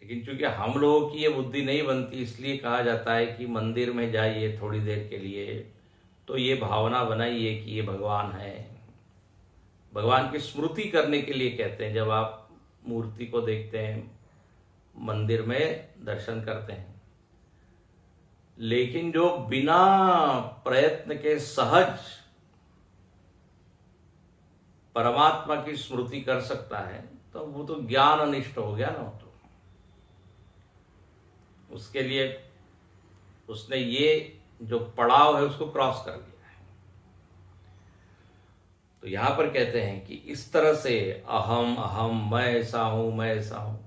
लेकिन चूंकि हम लोगों की ये बुद्धि नहीं बनती, इसलिए कहा जाता है कि मंदिर में जाइए थोड़ी देर के लिए, तो ये भावना बनाइए कि ये भगवान है। भगवान की स्मृति करने के लिए कहते हैं। जब आप मूर्ति को देखते हैं, मंदिर में दर्शन करते हैं, लेकिन जो बिना प्रयत्न के सहज परमात्मा की स्मृति कर सकता है, तो वो तो ज्ञान अनिष्ट हो गया ना। तो उसके लिए उसने ये जो पड़ाव है उसको क्रॉस कर लिया है। तो यहां पर कहते हैं कि इस तरह से अहम अहम, मैं ऐसा हूं, मैं ऐसा हूं,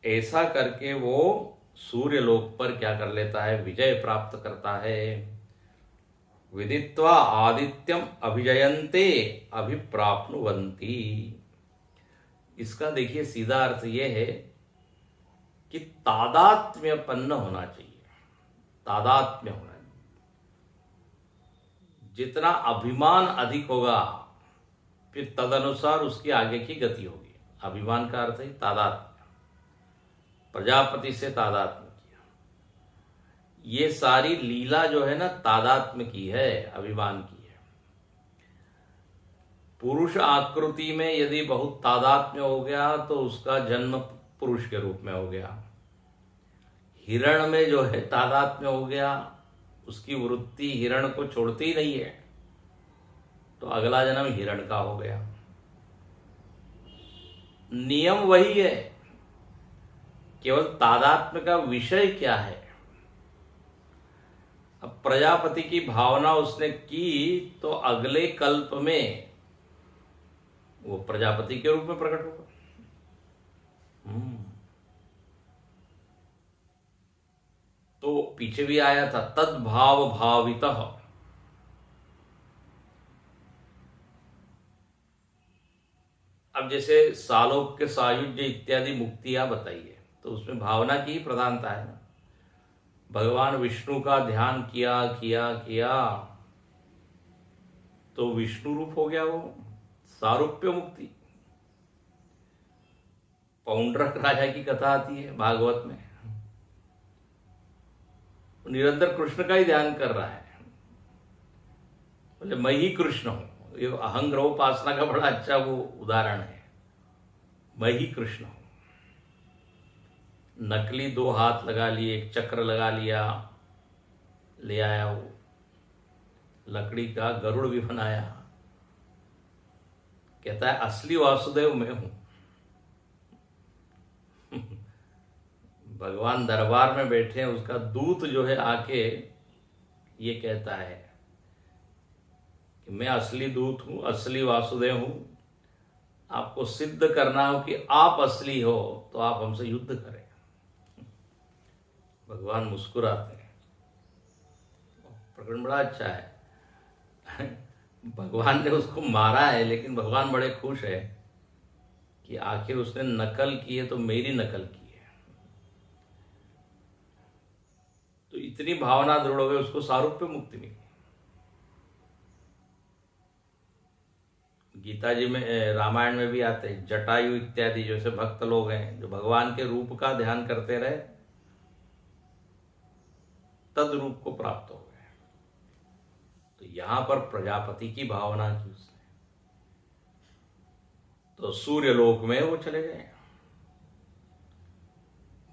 ऐसा करके वो सूर्य लोक पर क्या कर लेता है? विजय प्राप्त करता है। विदित्वा आदित्यम अभिजयन्ते अभिप्राप्नुवन्ति। इसका देखिए सीधा अर्थ यह है कि तादात्म्यपन्न होना चाहिए। तादात्म्य होना, जितना अभिमान अधिक होगा फिर तदनुसार उसकी आगे की गति होगी। अभिमान का अर्थ है तादात्म्य। प्रजापति से तादात्म्य किया। ये सारी लीला जो है ना तादात्म्य की है, अभिमान की है। पुरुष आकृति में यदि बहुत तादात्म्य हो गया तो उसका जन्म पुरुष के रूप में हो गया। हिरण में जो है तादात्म्य हो गया, उसकी वृत्ति हिरण को छोड़ती ही नहीं है, तो अगला जन्म हिरण का हो गया। नियम वही है, केवल तादात्म्य का विषय क्या है। अब प्रजापति की भावना उसने की तो अगले कल्प में वो प्रजापति के रूप में प्रकट होगा। तो पीछे भी आया था, तद्भाव भावितः। अब जैसे सालोक्य सायुज्य इत्यादि मुक्तियां बताइए, तो उसमें भावना की ही प्रधानता है ना। भगवान विष्णु का ध्यान किया किया किया तो विष्णु रूप हो गया वो, सारूप्य मुक्ति। पौंड्रक राजा की कथा आती है भागवत में, निरंतर कृष्ण का ही ध्यान कर रहा है, बोले मैं ही कृष्ण हूं। ये अहंग्रहोपासना का बड़ा अच्छा वो उदाहरण है, मैं ही कृष्ण हूं। नकली 2 हाथ लगा लिए, एक चक्र लगा लिया, ले आया वो, लकड़ी का गरुड़ भी बनाया, कहता है असली वासुदेव मैं हूं। भगवान दरबार में बैठे हैं, उसका दूत जो है आके ये कहता है कि मैं असली दूत हूं, असली वासुदेव हूं। आपको सिद्ध करना हो कि आप असली हो तो आप हमसे युद्ध करें। भगवान मुस्कुराते हैं, प्रकरण बड़ा अच्छा है। भगवान ने उसको मारा है, लेकिन भगवान बड़े खुश है कि आखिर उसने नकल की है तो मेरी नकल की है। तो इतनी भावना दृढ़ हो गई, उसको सारूप्य मुक्ति मिली। गीता जी में, रामायण में भी आते हैं, जटायु इत्यादि जैसे भक्त लोग हैं जो भगवान के रूप का ध्यान करते रहे, तद रूप को प्राप्त हो गए। तो यहां पर प्रजापति की भावना की उसने, तो सूर्य लोक में वो चले गए।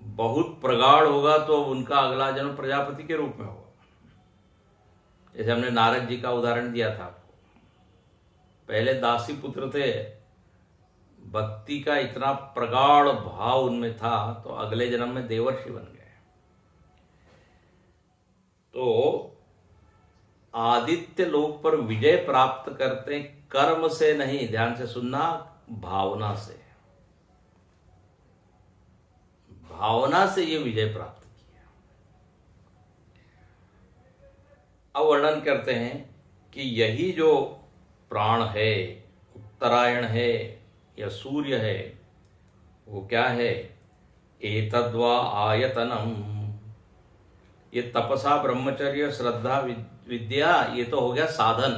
बहुत प्रगाढ़ होगा तो उनका अगला जन्म प्रजापति के रूप में होगा। जैसे हमने नारद जी का उदाहरण दिया था आपको, पहले दासी पुत्र थे, भक्ति का इतना प्रगाढ़ भाव उनमें था तो अगले जन्म में देवर्षि बन गए। तो आदित्य लोक पर विजय प्राप्त करते कर्म से नहीं, ध्यान से सुनना, भावना से। भावना से ये विजय प्राप्त किया। अब वर्णन करते हैं कि यही जो प्राण है, उत्तरायण है या सूर्य है, वो क्या है? एतद्वा आयतनम। ये तपसा, ब्रह्मचर्य, श्रद्धा, विद्या, ये तो हो गया साधन,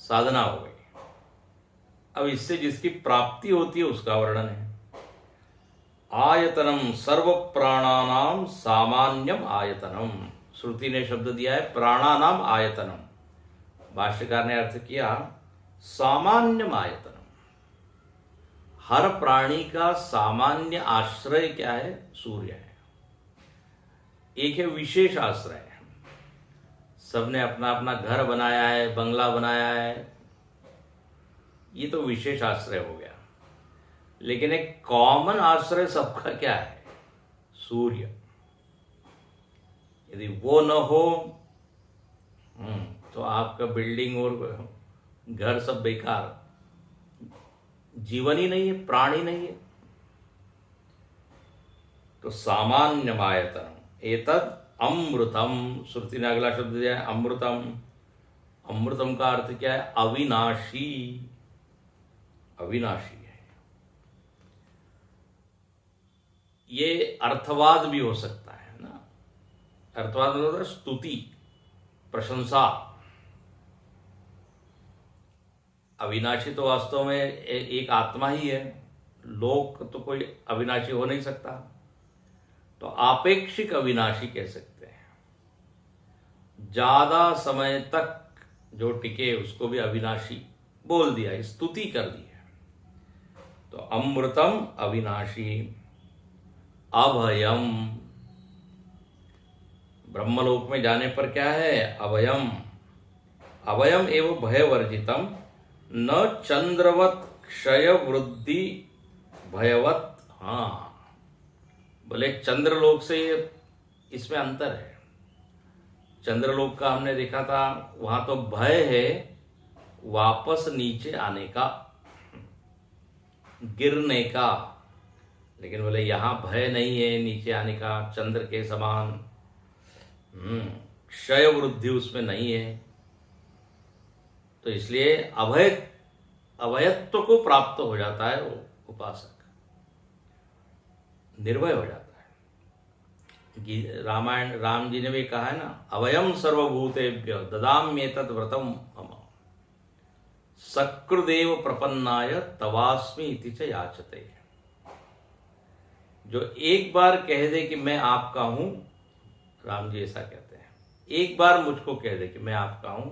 साधना हो गई। अब इससे जिसकी प्राप्ति होती है उसका वर्णन है। आयतनम सर्व प्राणानाम सामान्यम आयतनम। श्रुति ने शब्द दिया है प्राणानाम आयतनम, भाष्यकार ने अर्थ किया सामान्यम आयतनम। हर प्राणी का सामान्य आश्रय क्या है? सूर्य है। एक है विशेष आश्रय, सबने अपना अपना घर बनाया है, बंगला बनाया है, ये तो विशेष आश्रय हो गया। लेकिन एक कॉमन आश्रय सबका क्या है? सूर्य। यदि वो न हो तो आपका बिल्डिंग और घर सब बेकार, जीवन ही नहीं है, प्राण ही नहीं है। तो सामान्य आयतन एतद अमृतम, श्रुति ने अगला शब्द दिया है अमृतम। अमृतम का अर्थ क्या है? अविनाशी, अविनाशी है। ये अर्थवाद भी हो सकता है ना। अर्थवाद मतलब स्तुति, प्रशंसा। अविनाशी तो वास्तव में एक आत्मा ही है, लोक तो कोई अविनाशी हो नहीं सकता, तो आपेक्षिक अविनाशी कह सकते हैं। ज्यादा समय तक जो टिके उसको भी अविनाशी बोल दिया, स्तुति कर दी है। तो अमृतम अविनाशी, अभयम, ब्रह्मलोक में जाने पर क्या है? अभयम, अभयम एवं भयवर्जितम, न चंद्रवत क्षय वृद्धि भयवत। हाँ, बोले चंद्रलोक से इसमें अंतर है। चंद्रलोक का हमने देखा था, वहां तो भय है वापस नीचे आने का, गिरने का, लेकिन बोले यहां भय नहीं है नीचे आने का, चंद्र के समान। क्षय वृद्धि उसमें नहीं है, तो इसलिए अभयत्व को प्राप्त हो जाता है वो उपासक, निर्भय हो जाता है। रामायण राम जी ने भी कहा है ना, अभयम सर्वभूतेभ्य ददाम्येतत् व्रतम मम, सकृदेव प्रपन्नाय तवास्मि इति च याचते। जो एक बार कह दे कि मैं आपका हूं, राम जी ऐसा कहते हैं, एक बार मुझको कह दे कि मैं आपका हूं,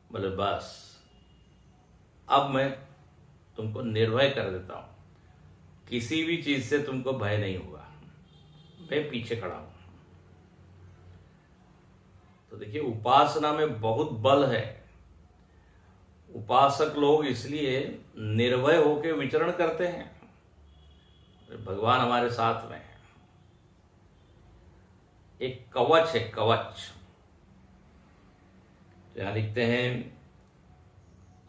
बोले बस अब मैं तुमको निर्भय कर देता हूं, किसी भी चीज से तुमको भय नहीं होगा, मैं पीछे खड़ा हूं। तो देखिए उपासना में बहुत बल है। उपासक लोग इसलिए निर्भय होकर विचरण करते हैं, भगवान हमारे साथ में है। एक कवच है, कवच। यहां लिखते हैं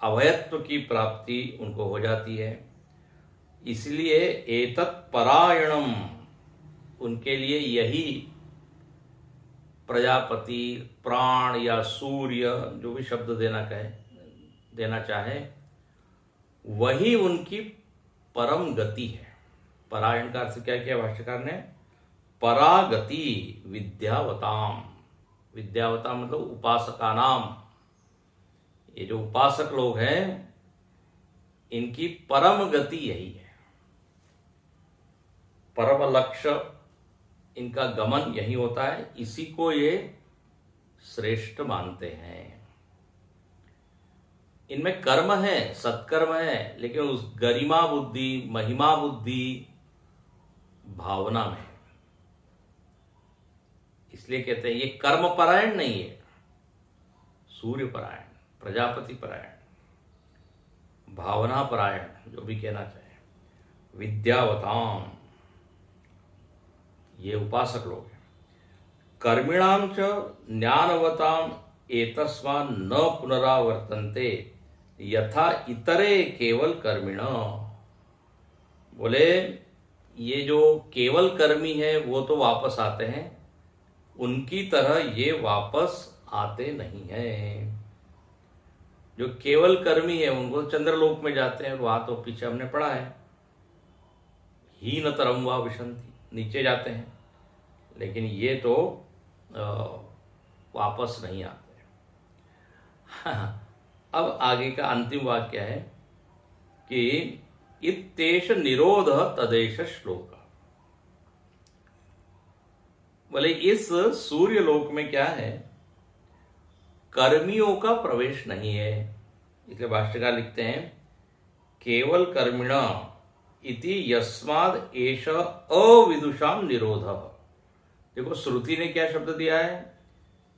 अभयत्व की प्राप्ति उनको हो जाती है, इसलिए एतत् परायणम, उनके लिए यही प्रजापति, प्राण या सूर्य, जो भी शब्द देना चाहे, वही उनकी परम गति है। परायण का अर्थ क्या किया भाष्यकार ने? परागति विद्यावताम, विद्यावताम मतलब उपासका नाम। ये जो उपासक लोग हैं इनकी परम गति यही है, परम लक्ष्य इनका गमन यही होता है, इसी को ये श्रेष्ठ मानते हैं। इनमें कर्म है, सत्कर्म है, लेकिन उस गरिमा बुद्धि, महिमा बुद्धि भावना में, इसलिए कहते हैं ये कर्म परायण नहीं है, सूर्य परायण, प्रजापति परायण, भावना परायण, जो भी कहना चाहे। विद्यावताम, ये उपासक लोग हैं। कर्मिणाम च ज्ञानवताम एतस्मान् न पुनरावर्तन्ते यथा इतरे केवल कर्मिण। बोले ये जो केवल कर्मी है वो तो वापस आते हैं, उनकी तरह ये वापस आते नहीं है। जो केवल कर्मी है उनको चंद्रलोक में जाते हैं, वहां तो पीछे हमने पढ़ा है, हीनतरम वा विशन्ति, नीचे जाते हैं, लेकिन ये तो वापस नहीं आते। अब आगे का अंतिम वाक्य है कि इत्येष निरोध तदेश श्लोक। बोले इस सूर्य लोक में क्या है, कर्मियों का प्रवेश नहीं है, इसलिए भाष्यकार लिखते हैं केवल कर्मिणा इति यस्माद एष अविदुषाम निरोध। देखो श्रुति ने क्या शब्द दिया है,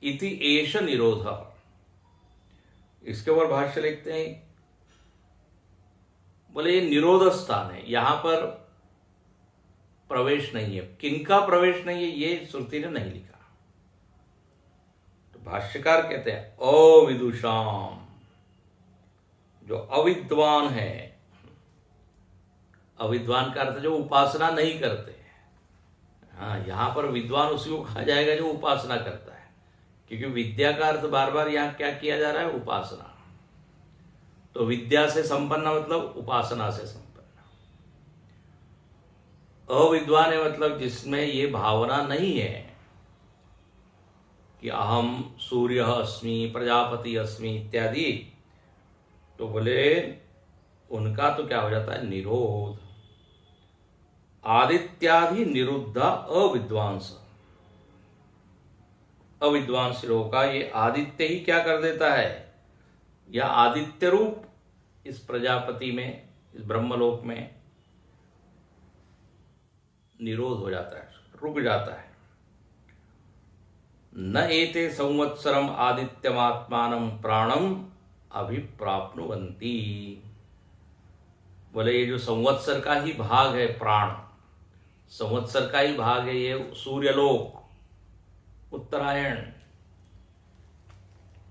इति एष निरोध। इसके ऊपर भाष्य लिखते हैं, बोले ये निरोध स्थान है, यहां पर प्रवेश नहीं है। किनका प्रवेश नहीं है ये श्रुति ने नहीं लिखा। तो भाष्यकार कहते हैं अविदुषाम, जो अविद्वान है, अविद्वान का अर्थ जो उपासना नहीं करते। हाँ, यहां पर विद्वान उसी को कहा जाएगा जो उपासना करता है, क्योंकि विद्या का अर्थ बार बार यहां क्या किया जा रहा है, उपासना। तो विद्या से संपन्न मतलब उपासना से संपन्न। अविद्वान है मतलब जिसमें ये भावना नहीं है कि अहम सूर्य अस्मि, प्रजापति अस्मि इत्यादि। तो बोले उनका तो क्या हो जाता है, निरोध। आदित्यादि निरुद्ध अविद्वांस, अविद्वांस लोगों का ये आदित्य ही क्या कर देता है, या आदित्य रूप इस प्रजापति में, इस ब्रह्मलोक में निरोध हो जाता है, रुक जाता है। न एते संवत्सरम आदित्यमात्मानं प्राणम अभिप्राप्नुवन्ति। बोले ये जो संवत्सर का ही भाग है, प्राण संवत्सर का ही भाग है, ये सूर्यलोक उत्तरायण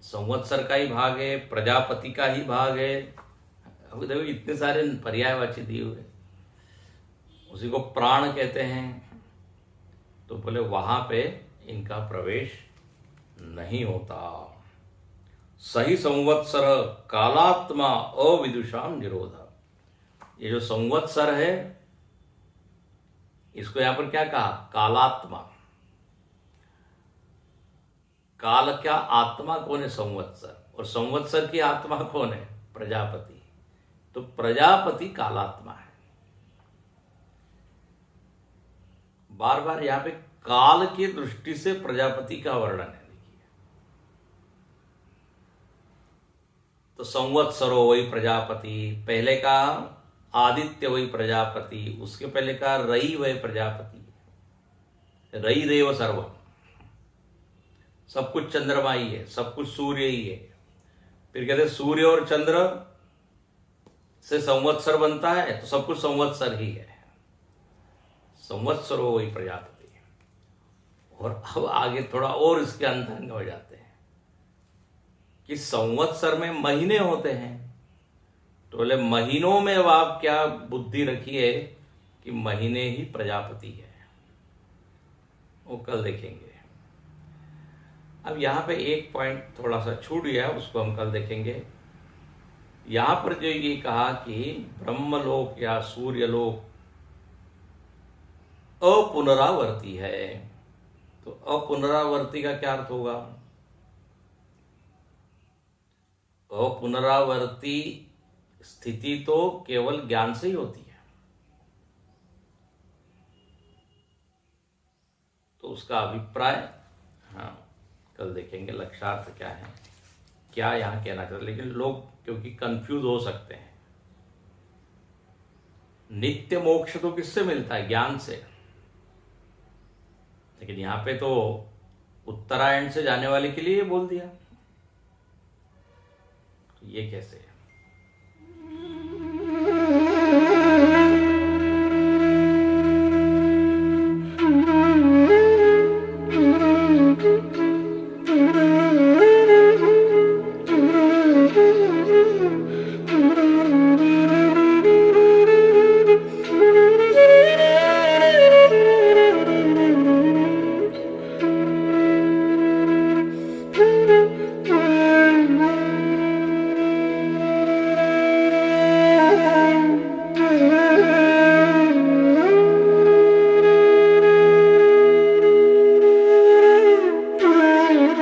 संवत्सर का ही भाग है, प्रजापति का ही भाग है। अभी देखो इतने सारे पर्यायवाची दिए हुए, उसी को प्राण कहते हैं। तो बोले वहां पे इनका प्रवेश नहीं होता। सही संवत्सर कालात्मा अविदुषाम निरोध। ये जो संवत्सर है इसको यहां पर क्या कहा, कालात्मा। काल क्या आत्मा कौन है, संवत्सर, और संवत्सर की आत्मा कौन है, प्रजापति। तो प्रजापति कालात्मा है। बार बार यहां पे काल की दृष्टि से प्रजापति का वर्णन है। देखिए, तो संवत्सरो वही प्रजापति, पहले का आदित्य वही प्रजापति, उसके पहले का रई वही प्रजापति, रई रेव सर्वम, सब कुछ चंद्रमा ही है, सब कुछ सूर्य ही है। फिर कहते सूर्य और चंद्र से संवत्सर बनता है, तो सब कुछ संवत्सर ही है। संवत्सरो वही प्रजापति। और अब आगे थोड़ा और इसके अंतरंग हो जाते हैं कि संवत्सर में महीने होते हैं। तो बोले महीनों में अब आप क्या बुद्धि रखिए कि महीने ही प्रजापति है, वो कल देखेंगे। अब यहां पे एक पॉइंट थोड़ा सा छूट गया, उसको हम कल देखेंगे। यहां पर जो ये कहा कि ब्रह्मलोक या सूर्यलोक अपुनरावर्ती है, तो अपुनरावर्ती का क्या अर्थ होगा? अपुनरावर्ती स्थिति तो केवल ज्ञान से ही होती है। तो उसका अभिप्राय हाँ कल देखेंगे, लक्ष्यार्थ क्या है, क्या यहां कहना चाहते। लेकिन लोग क्योंकि कंफ्यूज हो सकते हैं, नित्य मोक्ष तो किससे मिलता है, ज्ञान से। लेकिन यहां पे तो उत्तरायण से जाने वाले के लिए बोल दिया, तो ये कैसे है?